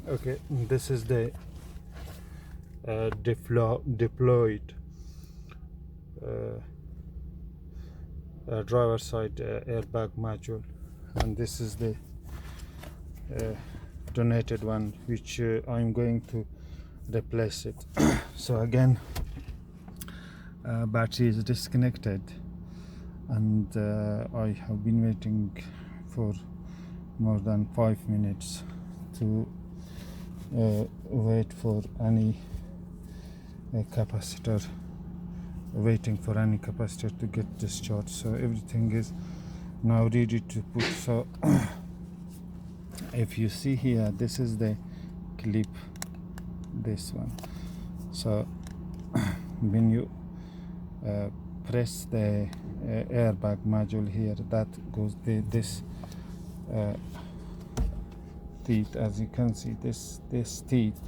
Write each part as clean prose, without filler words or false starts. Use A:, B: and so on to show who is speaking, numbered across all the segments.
A: Okay, this is the deployed driver side airbag module, and this is the donated one, which I'm going to replace it. So again, battery is disconnected, and I have been waiting for more than 5 minutes to wait for any capacitor, waiting for any capacitor to get discharged. So everything is now ready to put. So if you see here, this is the clip, this one. So when you press the airbag module here, that goes this teeth, as you can see, this teeth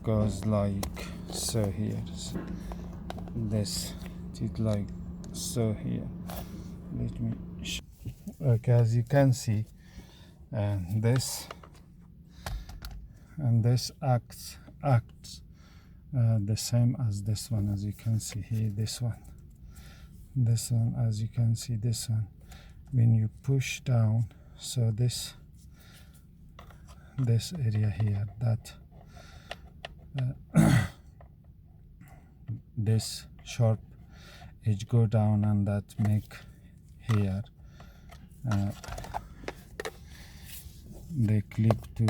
A: goes like so here. So this teeth like so here. Let me show. Okay, as you can see, this and this acts the same as this one. As you can see here, this one, as you can see, this one, when you push down, so this area here, that this sharp edge go down, and that make here the clip to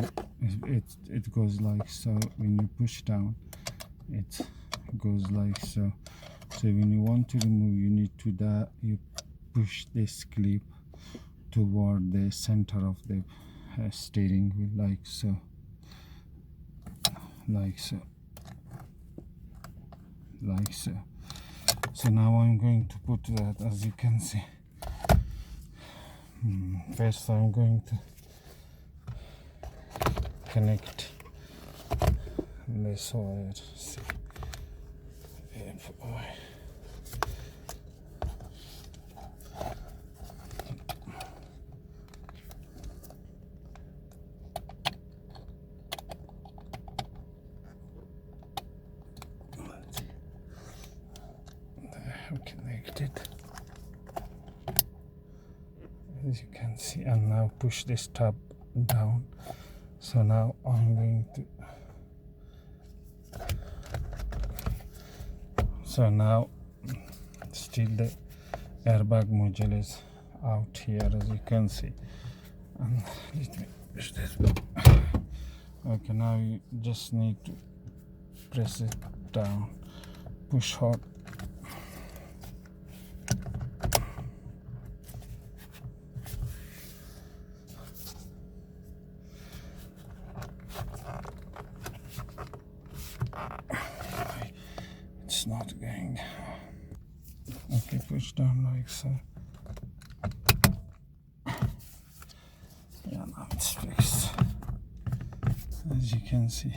A: it goes like so. When you push down, it goes like so. So when you want to remove, you need to you push this clip toward the center of the steering wheel, like so, like so, like so. So now I'm going to put that, as you can see. First I'm going to connect this wire. See. Connected, as you can see, and now push this tab down. So now I'm going to, so now still the airbag module is out here, as you can see, and let me push this back. Okay, now you just need to press it down, push hard. It's not going. Okay, push down like so. Yeah, now it's fixed, as you can see.